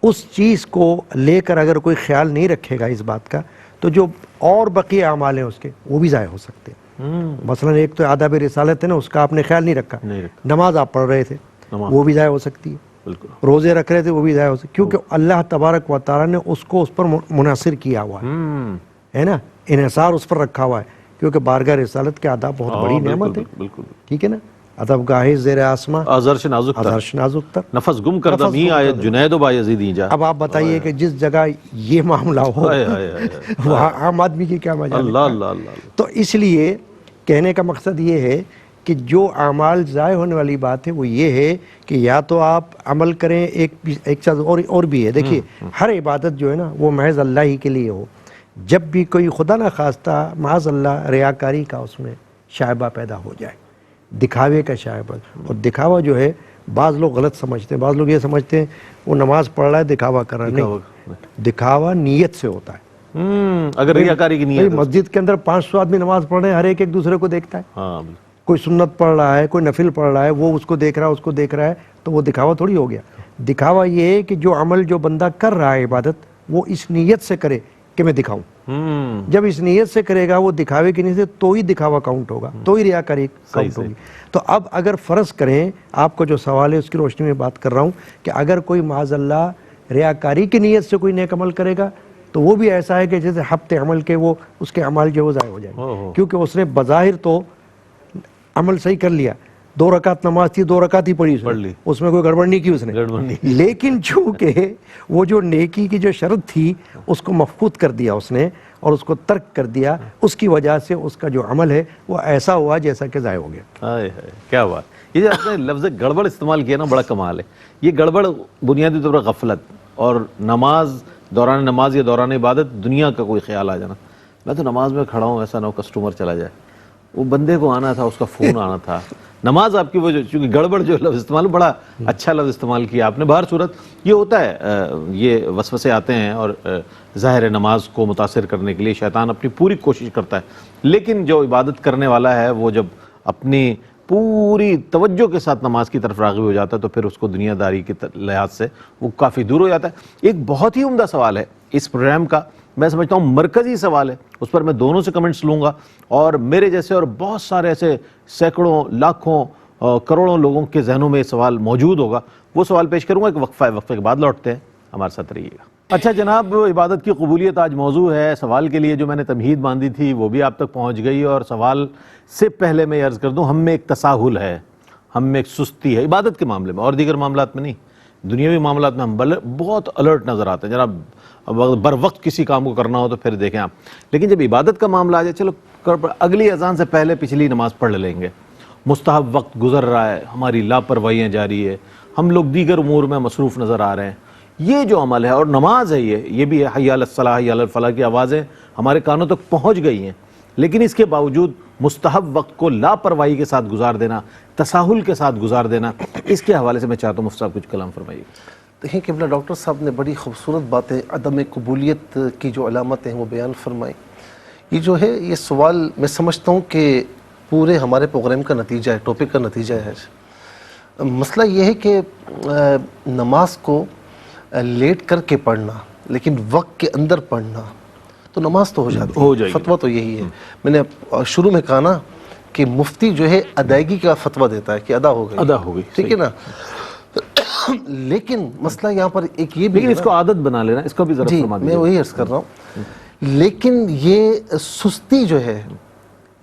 اس چیز کو لے کر اگر کوئی خیال نہیں رکھے گا اس بات کا، تو جو اور بقیہ اعمال ہیں اس کے وہ بھی ضائع ہو سکتے ہیں. مثلا ایک تو آداب رسالت ہے نا، اس کا آپ نے خیال نہیں رکھا. نماز آپ پڑھ رہے تھے وہ بھی ضائع ہو سکتی ہے. بالکل. روزے رکھ رہے تھے وہ بھی ضائع ہو سکتے، کیونکہ اللہ تبارک و تعالیٰ نے اس کو اس پر منحصر کیا ہوا ہے نا، انحصار اس پر رکھا ہوا ہے، کیونکہ بارگاہ رسالت کے آداب بہت بڑی نعمت ہے. بالکل. ٹھیک ہے نا. ادب گاہے زیر آسماں آزرش نازک تر، عرش نازک تر. نفس گم کردہ می آیت جنید و بایزیدی جا. اب آپ بتائیے کہ جس جگہ یہ معاملہ ہو وہاں عام آدمی کی کیا مجال ہے. اللہ اللہ اللہ. تو اس لیے کہنے کا مقصد یہ ہے کہ جو اعمال ضائع ہونے والی بات ہے وہ یہ ہے کہ یا تو آپ عمل کریں. ایک چیز اور بھی ہے، دیکھیے ہر عبادت جو ہے نا وہ محض اللہ ہی کے لیے ہو. جب بھی کوئی خدا نہ خواستہ معاذ اللہ ریاکاری کا اس میں شائبہ پیدا ہو جائے، دکھاوے کا شائبہ، اور دکھاوا جو ہے بعض لوگ غلط سمجھتے ہیں. بعض لوگ یہ سمجھتے ہیں وہ نماز پڑھ رہا ہے دکھاوا کر رہا ہے. نہیں، دکھاوا نیت سے ہوتا ہے. اگر ریاکاری کی نیت، مسجد کے اندر 500 آدمی نماز پڑھ رہے ہیں، ہر ایک دوسرے کو دیکھتا ہے. ہاں، کوئی سنت پڑھ رہا ہے، کوئی نفل پڑھ رہا ہے، وہ اس کو دیکھ رہا ہے، اس کو دیکھ رہا ہے، تو وہ دکھاوا تھوڑی ہو گیا. دکھاوا یہ ہے کہ جو عمل جو بندہ کر رہا ہے عبادت، وہ اس نیت سے کرے کہ میں دکھاؤں. جب اس نیت سے کرے گا وہ دکھاوے کی نیت سے، تو ہی دکھاوا کاؤنٹ ہوگا، تو ہی ریاکاری کاؤنٹ ہوگی. تو اب اگر فرض کریں، آپ کو جو سوال ہے اس کی روشنی میں بات کر رہا ہوں، کہ اگر کوئی معاذ اللہ ریاکاری کی نیت سے کوئی نیک عمل کرے گا تو وہ بھی ایسا ہے کہ جیسے ہفتے عمل کے وہ اس کے عمل جو وہ ضائع ہو جائیں گے، کیونکہ اس نے بظاہر تو عمل صحیح کر لیا. 2 رکعت نماز تھی، 2 رکعت ہی پڑھی اس میں کوئی گڑبڑ نہیں کی اس نے. لیکن چونکہ وہ جو نیکی کی جو شرط تھی اس کو مفقود کر دیا اس نے، اور اس کو ترک کر دیا، اس کی وجہ سے اس کا جو عمل ہے وہ ایسا ہوا جیسا کہ ضائع ہو گیا. کیا بات. یہ جو آپ نے لفظ گڑبڑ استعمال کیا نا، بڑا کمال ہے. یہ گڑبڑ بنیادی طور پر غفلت، اور نماز، دوران نماز یا دوران عبادت دنیا کا کوئی خیال آ جانا. میں تو نماز میں کھڑا ہوں، ایسا نہ ہو کسٹمر چلا جائے. وہ بندے کو آنا تھا، اس کا فون آنا تھا. نماز آپ کی وجہ، چونکہ گڑبڑ جو لفظ استعمال، بڑا اچھا لفظ استعمال کیا آپ نے. بہر صورت یہ ہوتا ہے، یہ وسوسے آتے ہیں، اور ظاہر نماز کو متاثر کرنے کے لیے شیطان اپنی پوری کوشش کرتا ہے. لیکن جو عبادت کرنے والا ہے وہ جب اپنی پوری توجہ کے ساتھ نماز کی طرف راغب ہو جاتا ہے تو پھر اس کو دنیا داری کے لحاظ سے وہ کافی دور ہو جاتا ہے. ایک بہت ہی عمدہ سوال ہے اس پروگرام کا، میں سمجھتا ہوں مرکزی سوال ہے. اس پر میں دونوں سے کمنٹس لوں گا، اور میرے جیسے اور بہت سارے ایسے سینکڑوں، لاکھوں، کروڑوں لوگوں کے ذہنوں میں یہ سوال موجود ہوگا. وہ سوال پیش کروں گا. ایک وقفے کے بعد لوٹتے ہیں، ہمارے ساتھ رہیے گا. اچھا جناب، عبادت کی قبولیت آج موضوع ہے. سوال کے لیے جو میں نے تمہید باندھی تھی وہ بھی آپ تک پہنچ گئی، اور سوال سے پہلے میں یہ عرض کر دوں، ہم میں ایک تساہل ہے، ہم میں ایک سستی ہے عبادت کے معاملے میں، اور دیگر معاملات میں نہیں. دنیاوی معاملات میں ہم بہت الرٹ نظر آتے ہیں. جناب بر وقت کسی کام کو کرنا ہو تو پھر دیکھیں آپ. لیکن جب عبادت کا معاملہ آ جائے، چلو اگلی اذان سے پہلے پچھلی نماز پڑھ لیں گے، مستحب وقت گزر رہا ہے، ہماری لاپرواہیاں جاری ہے، ہم لوگ دیگر امور میں مصروف نظر آ رہے ہیں. یہ جو عمل ہے اور نماز ہے، یہ بھی ہے، حی علی الصلاح، حی علی الفلاح کی آوازیں ہمارے کانوں تک پہنچ گئی ہیں. لیکن اس کے باوجود مستحب وقت کو لاپرواہی کے ساتھ گزار دینا، تساہل کے ساتھ گزار دینا، اس کے حوالے سے میں چاہتا ہوں مفتی صاحب کچھ کلام فرمائیے. دیکھیں قبلہ ڈاکٹر صاحب نے بڑی خوبصورت باتیں عدم قبولیت کی جو علامتیں ہیں وہ بیان فرمائی. یہ جو ہے، یہ سوال میں سمجھتا ہوں کہ پورے ہمارے پروگرام کا نتیجہ ہے، ٹاپک کا نتیجہ ہے. مسئلہ یہ ہے کہ نماز کو لیٹ کر کے پڑھنا لیکن وقت کے اندر پڑھنا تو نماز تو ہو جاتی ہے. فتویٰ تو یہی ہے. میں نے شروع میں کہا نا کہ مفتی جو ہے ادائیگی کا فتویٰ دیتا ہے کہ ادا ہو گئی، ٹھیک ہے نا. لیکن مسئلہ یہاں پر ایک یہ بھی، لیکن اس کو عادت بنا لینا، اس کو بھی ذرا فرما دیجیے. میں وہی عرض کر رہا ہوں. لیکن یہ سستی جو ہے،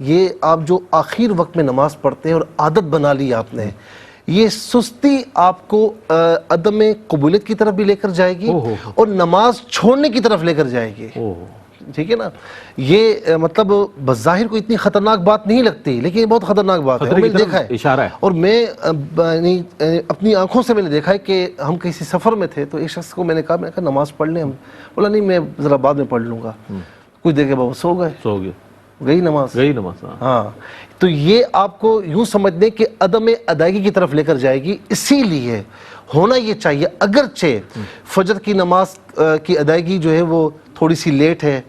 یہ آپ جو آخر وقت میں نماز پڑھتے ہیں اور عادت بنا لی آپ نے، یہ سستی آپ کو عدم قبولیت کی طرف بھی لے کر جائے گی اور نماز چھوڑنے کی طرف لے کر جائے گی. ٹھیک ہے نا. یہ مطلب بظاہر کو اتنی خطرناک بات نہیں لگتی، لیکن یہ بہت خطرناک بات ہے. میں نے دیکھا ہے، اشارہ ہے، اور میں اپنی آنکھوں سے میں نے دیکھا ہے کہ ہم کسی سفر میں تھے تو ایک شخص کو میں نے کہا نماز پڑھ لیں. ہم بولا نہیں، میں ذرا بعد میں پڑھ لوں گا. کچھ دیر کے بعد سو گئے، گئی نماز. ہاں، تو یہ آپ کو یوں سمجھ دیں کہ عدم ادائیگی کی طرف لے کر جائے گی. اسی لیے ہونا یہ چاہیے، اگرچہ فجر کی نماز کی ادائیگی جو ہے وہ تھوڑی سی لیٹ ہے،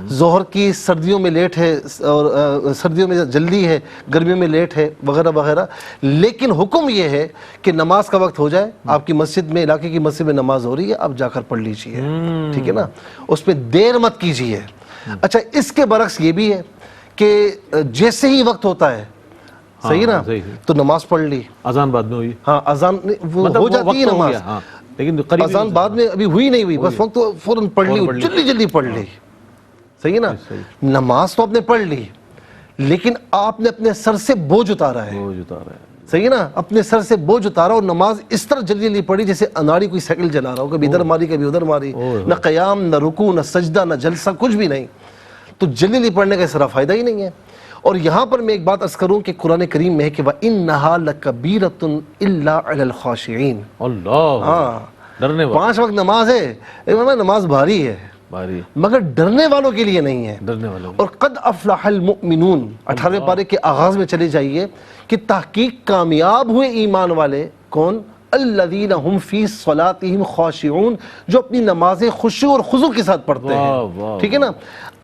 ظہر کی سردیوں میں لیٹ ہے، اور سردیوں میں جلدی ہے، گرمیوں میں لیٹ ہے، وغیرہ وغیرہ. لیکن حکم یہ ہے کہ نماز کا وقت ہو جائے، آپ کی مسجد میں، علاقے کی مسجد میں نماز ہو رہی ہے، آپ جا کر پڑھ لیجئے. ٹھیک ہے نا. اس میں دیر مت کیجئے. اچھا اس کے برعکس یہ بھی ہے کہ جیسے ہی وقت ہوتا ہے صحیح نا تو نماز پڑھ لی, اذان بعد میں ہوئی, ہاں اذان ہو جاتی ہے نماز, لیکن اذان بعد میں ابھی ہوئی نہیں ہوئی, بس وقت فوراً پڑھ لی, جلدی جلدی پڑھ لی, صحیح ہے نا. نماز تو آپ نے پڑھ لی لیکن آپ نے اپنے سر سے بوجھ اتارا ہے, صحیح ہے نا, اپنے سر سے بوجھ اتارا, اور نماز اس طرح جلدی جلدی پڑھی جیسے اناڑی کوئی سائیکل چلا رہا ہو, کبھی ادھر ماری کبھی ادھر ماری, نہ قیام نہ رکوع نہ سجدہ نہ جلسہ, کچھ بھی نہیں. تو جلدی جلدی پڑھنے کا اس طرح فائدہ ہی نہیں ہے. اور یہاں پر میں ایک بات عرض کروں کہ قرآن کریم میں ہے کہ وَإِنَّهَا لَكَبِيرَةٌ إِلَّا عَلَى الْخَاشِعِينَ, اللہ, ہاں ڈرنے والے, 5 وقت نماز ہے, نماز بھاری ہے مگر ڈرنے والوں کے لیے نہیں ہے. ڈرنے والوں. اور قد افلح المؤمنون 18ویں پارے کے آغاز میں چلے جائیے کہ تحقیق کامیاب ہوئے ایمان والے کون, الذین هم فی صلاتہم خاشعون, جو اپنی نمازیں خشوع اور خضوع کے ساتھ پڑھتے ہیں. ٹھیک ہے نا.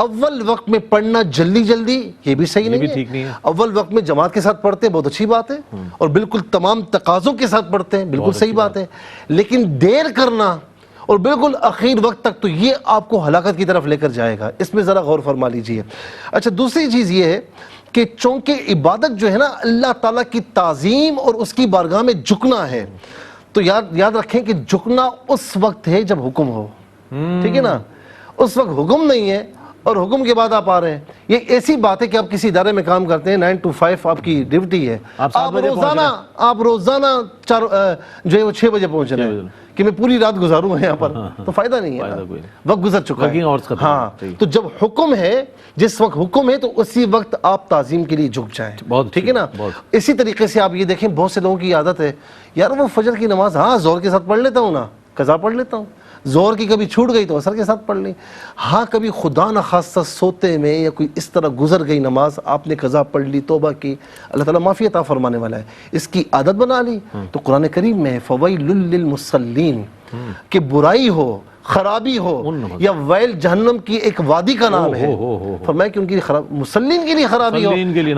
اول وقت میں پڑھنا جلدی جلدی یہ بھی صحیح نہیں ہے. اول وقت میں جماعت کے ساتھ پڑھتے ہیں, بہت اچھی بات ہے, اور بالکل تمام تقاضوں کے ساتھ پڑھتے ہیں, بالکل صحیح بات ہے. لیکن دیر کرنا اور بالکل اخیر وقت تک, تو یہ آپ کو ہلاکت کی طرف لے کر جائے گا. اس میں ذرا غور فرما لیجئے. اچھا دوسری چیز یہ ہے کہ چونکہ عبادت جو ہے نا اللہ تعالیٰ کی تعظیم اور اس کی بارگاہ میں جھکنا ہے, تو یاد رکھیں کہ جھکنا اس وقت ہے جب حکم ہو. ٹھیک ہے نا, اس وقت حکم نہیں ہے اور حکم کے بعد آپ آ رہے ہیں. یہ ایسی بات ہے کہ آپ کسی ادارے میں کام کرتے ہیں, 9 to 5 آپ کی ڈیوٹی ہے, آپ روزانہ جو ہے وہ 6 بجے پہنچ رہے ہیں کہ میں پوری رات گزاروں یہاں پر, تو فائدہ نہیں ہے, وقت گزر چکا ہے. ہاں, تو جب حکم ہے, جس وقت حکم ہے تو اسی وقت آپ تعظیم کے لیے جھک جائیں. ٹھیک ہے نا. اسی طریقے سے آپ یہ دیکھیں بہت سے لوگوں کی عادت ہے, یار وہ فجر کی نماز ہاں زور کے ساتھ پڑھ لیتا ہوں نا, قضا پڑھ لیتا ہوں, زور کی کبھی چھوٹ گئی تو عصر کے ساتھ پڑھ لی. ہاں کبھی خدا نہ خاصہ سوتے میں یا کوئی اس طرح گزر گئی نماز, آپ نے قضا پڑھ لی, توبہ کی, اللہ تعالیٰ معافی عطا فرمانے والا ہے. اس کی عادت بنا لی تو قرآن کریم میں فَوَيْلٌ لِّلْمُصَلِّينَ کہ برائی ہو, خرابی ہو, یا ویل جہنم کی ایک وادی کا نام ہے. فرمایا کہ ان کی مسلین کے لیے خرابی ہو,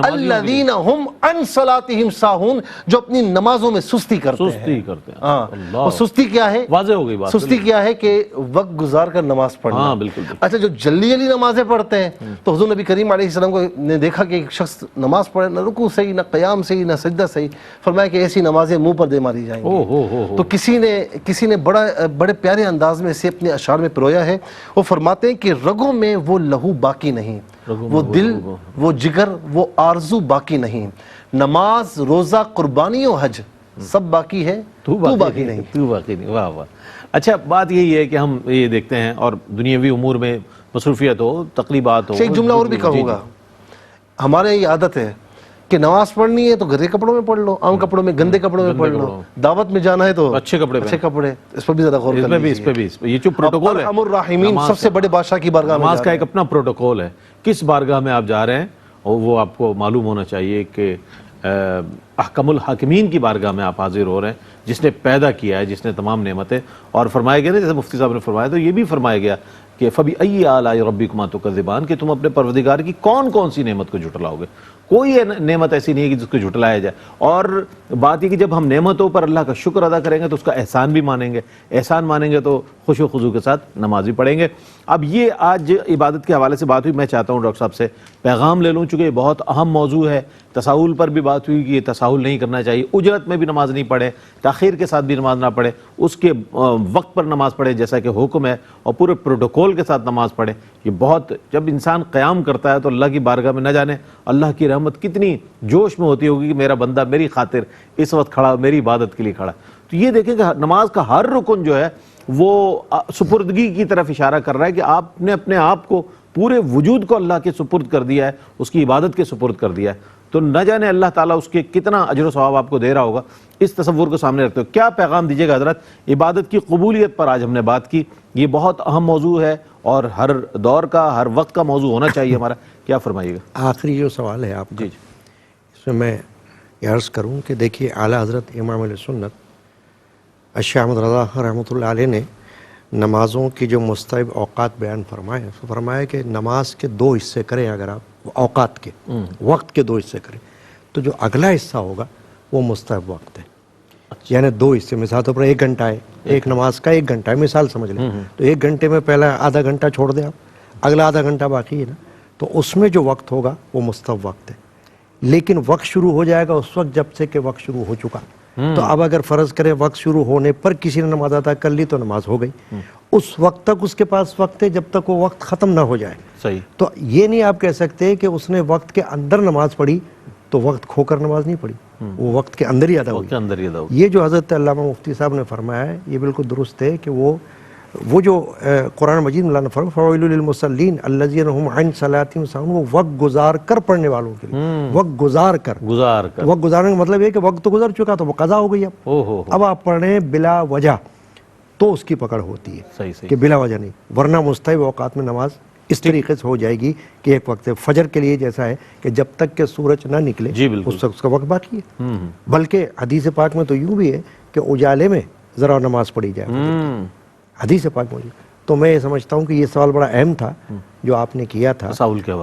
الذین هم عن صلاتہم ساہون, جو اپنی نمازوں میں سستی کرتے ہیں. اور سستی کیا ہے, واضح ہو گئی بات, سستی کیا ہے کہ وقت گزار کر نماز پڑھنا. اچھا جو جلدی جلدی نمازیں پڑھتے ہیں, تو حضور نبی کریم علیہ السلام کو نے دیکھا کہ ایک شخص نماز پڑھے, نہ رکوع صحیح, نہ قیام صحیح, نہ سجدہ صحیح. فرمایا کہ ایسی نمازیں منہ پر دے ماری جائیں گی. تو کسی نے بڑے پیارے انداز میں اسے اپنے اشعار میں پرویا ہے. وہ فرماتے ہیں کہ رگوں میں وہ لہو باقی نہیں, وہ دل, وہ جگر, وہ آرزو باقی نہیں, نماز روزہ قربانی و حج سب باقی ہے, تو باقی نہیں. واہ واہ. اچھا بات یہی ہے کہ ہم یہ دیکھتے ہیں, اور دنیاوی امور میں مصروفیت ہو, تقریبات ہو. ایک جملہ اور بھی کہوں گا, ہمارے یہ عادت ہے کہ نماز پڑھنی ہے تو گھر کے کپڑوں میں پڑھ لو, عام کپڑوں میں, گندے کپڑوں میں پڑھ لو. دعوت میں جانا ہے تو اچھے کپڑے. اس پر بھی زیادہ غور کر لیجیے. اس پہ بھی یہ جو پروٹوکول ہے, ارحم الراحمین سب سے بڑے بادشاہ کی بارگاہ میں نماز کا ایک اپنا پروٹوکول ہے. کس بارگاہ میں آپ جا رہے ہیں اور وہ آپ کو معلوم ہونا چاہیے کہ احکم الحاکمین کی بارگاہ میں آپ حاضر ہو رہے ہیں, جس نے پیدا کیا ہے, جس نے تمام نعمتیں. اور فرمایا گیا نا, جیسے مفتی صاحب نے فرمایا, تو یہ بھی فرمایا گیا کہ فَبِأَيِّ آلَاءِ رَبِّكُمَا تُكَذِّبَانِ, کہ تم اپنے پروردگار کی کون کون سی نعمت کو جھٹلاؤ گے. کوئی نعمت ایسی نہیں ہے کہ جس کو جھٹلایا جائے. اور بات یہ کہ جب ہم نعمتوں پر اللہ کا شکر ادا کریں گے تو اس کا احسان بھی مانیں گے, احسان مانیں گے تو خوش و خضوع کے ساتھ نماز بھی پڑھیں گے. اب یہ آج عبادت کے حوالے سے بات ہوئی, میں چاہتا ہوں ڈاکٹر صاحب سے پیغام لے لوں, چونکہ یہ بہت اہم موضوع ہے. تساہل پر بھی بات ہوئی کہ یہ تساہل نہیں کرنا چاہیے, اجرت میں بھی نماز نہیں پڑھے, تاخیر کے ساتھ بھی نماز نہ پڑھے, اس کے وقت پر نماز پڑھے جیسا کہ حکم ہے, اور پورے پروٹوکول کے ساتھ نماز پڑھے. یہ بہت, جب انسان قیام کرتا ہے تو اللہ کی بارگاہ میں نہ جانے اللہ کی رحمت کتنی جوش میں ہوتی ہوگی کہ میرا بندہ میری خاطر اس وقت کھڑا, میری عبادت کے لیے کھڑا. تو یہ دیکھیں کہ نماز کا ہر رکن جو ہے وہ سپردگی کی طرف اشارہ کر رہا ہے کہ آپ نے اپنے آپ کو, پورے وجود کو اللہ کے سپرد کر دیا ہے, اس کی عبادت کے سپرد کر دیا ہے. تو نہ جانے اللہ تعالیٰ اس کے کتنا اجر و ثواب آپ کو دے رہا ہوگا. اس تصور کو سامنے رکھتے ہو کیا پیغام دیجیے گا حضرت؟ عبادت کی قبولیت پر آج ہم نے بات کی, یہ بہت اہم موضوع ہے اور ہر دور کا, ہر وقت کا موضوع ہونا چاہیے ہمارا. کیا فرمائیے گا؟ آخری جو سوال ہے آپ کا, اس میں میں یہ عرض کروں کہ دیکھیے اعلیٰ حضرت امام علیہ سنت الشیخ احمد رضا رحمۃ اللہ علیہ نے نمازوں کی جو مستحب اوقات بیان فرمائے, فرمایا کہ نماز کے 2 حصے کریں, اگر آپ اوقات کے وقت کے 2 حصے کریں تو جو اگلا حصہ ہوگا وہ مستحب وقت ہے. یعنی 2 حصے, مثال طور پر 1 گھنٹہ ہے, ایک نماز کا 1 گھنٹہ ہے, مثال سمجھ لیں, تو 1 گھنٹے میں پہلا آدھا گھنٹہ چھوڑ دیں آپ, اگلا آدھا گھنٹہ باقی ہے نا، تو اس میں جو وقت ہوگا وہ مستحب وقت ہے، لیکن وقت شروع ہو جائے گا اس وقت جب سے کہ وقت شروع ہو چکا. تو اب اگر فرض کریں وقت شروع ہونے پر کسی نے نماز ادا کر لی تو نماز ہو گئی. اس وقت تک اس کے پاس وقت ہے جب تک وہ وقت ختم نہ ہو جائے. صحیح. تو یہ نہیں آپ کہہ سکتے کہ اس نے وقت کے اندر نماز پڑھی تو وقت کھو کر نماز نہیں پڑھی، وہ وقت کے اندر ہی ادا ہوئی. وقت کے اندر ہی ادا ہوگی. یہ جو حضرت علامہ مفتی صاحب نے فرمایا ہے یہ بالکل درست ہے کہ وہ جو قرآن مجید میں اللہ نے فرمایا فویل للمصلین الذین هم عن صلاتهم ساہون، وہ وقت گزار کر پڑھنے والوں کے لیے. وقت گزار کر وقت گزارنے کا مطلب یہ کہ وقت تو گزر چکا تو وہ قضا ہو گئی. اب آپ پڑھ رہے ہیں بلا وجہ تو اس کی پکڑ ہوتی ہے. صحیح. کہ بلا وجہ نہیں، ورنہ مستحب اوقات میں نماز اس طریقے سے ہو جائے گی کہ ایک وقت فجر کے لیے جیسا ہے کہ جب تک کہ سورج نہ نکلے اس وقت اس کا وقت باقی ہے. بلکہ حدیث پاک میں تو یوں بھی ہے کہ اجالے میں ذرا نماز پڑھی جائے، حدیث پاک موجود. تو میں یہ سمجھتا ہوں کہ یہ سوال بڑا اہم تھا جو آپ نے کیا تھا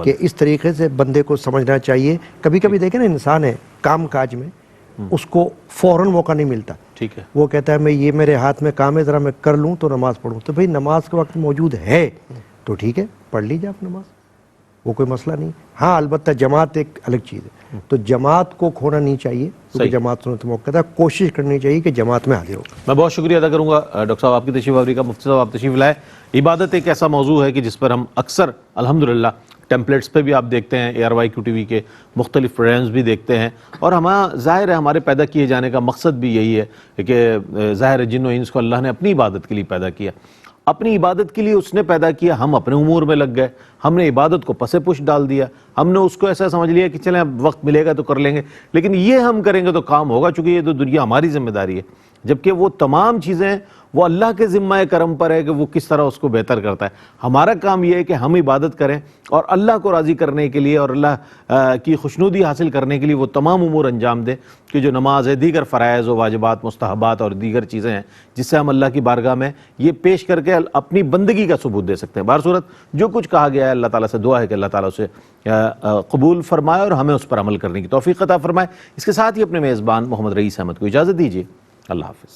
کہ اس طریقے سے بندے کو سمجھنا چاہیے. کبھی کبھی دیکھیں نا انسان ہے کام کاج میں اس کو فوراً موقع نہیں ملتا، ٹھیک ہے، وہ کہتا ہے میں یہ میرے ہاتھ میں کام ہے ذرا میں کر لوں تو نماز پڑھوں. تو بھئی نماز کا وقت موجود ہے تو ٹھیک ہے پڑھ لیجیے آپ نماز، وہ کوئی مسئلہ نہیں. ہاں البتہ جماعت ایک الگ چیز ہے، تو جماعت کو کھونا نہیں چاہیے کیونکہ جماعت سنت موقع ہے. کوشش کرنی چاہیے کہ جماعت میں حاضر ہو. میں بہت شکریہ ادا کروں گا ڈاکٹر صاحب آپ کی تشریف آوری کا. مفتی صاحب آپ تشریف لائے. عبادت ایک ایسا موضوع ہے کہ جس پر ہم اکثر الحمدللہ ٹیمپلیٹس پہ بھی آپ دیکھتے ہیں، ARYQ TV کے مختلف پروگرامز بھی دیکھتے ہیں، اور ظاہر ہے ہمارے پیدا کیے جانے کا مقصد بھی یہی ہے کہ ظاہر ہے جن و انس کو اللہ نے اپنی عبادت کے لیے پیدا کیا، اپنی عبادت کے لیے اس نے پیدا کیا. ہم اپنے امور میں لگ گئے، ہم نے عبادت کو پس پش ڈال دیا، ہم نے اس کو ایسا سمجھ لیا کہ چلیں اب وقت ملے گا تو کر لیں گے، لیکن یہ ہم کریں گے تو کام ہوگا چونکہ یہ تو دنیا ہماری ذمہ داری ہے. جبکہ وہ تمام چیزیں وہ اللہ کے ذمہ کرم پر ہے کہ وہ کس طرح اس کو بہتر کرتا ہے. ہمارا کام یہ ہے کہ ہم عبادت کریں اور اللہ کو راضی کرنے کے لیے اور اللہ کی خوشنودی حاصل کرنے کے لیے وہ تمام امور انجام دیں کہ جو نماز ہے، دیگر فرائض و واجبات، مستحبات اور دیگر چیزیں ہیں جس سے ہم اللہ کی بارگاہ میں یہ پیش کر کے اپنی بندگی کا ثبوت دے سکتے ہیں. بہر صورت جو کچھ کہا گیا ہے اللہ تعالیٰ سے دعا ہے کہ اللہ تعالیٰ اسے قبول فرمائے اور ہمیں اس پر عمل کرنے کی توفیق عطا فرمائے. اس کے ساتھ ہی اپنے میزبان محمد رئیس احمد کو اجازت دیجیے. اللہ حافظ.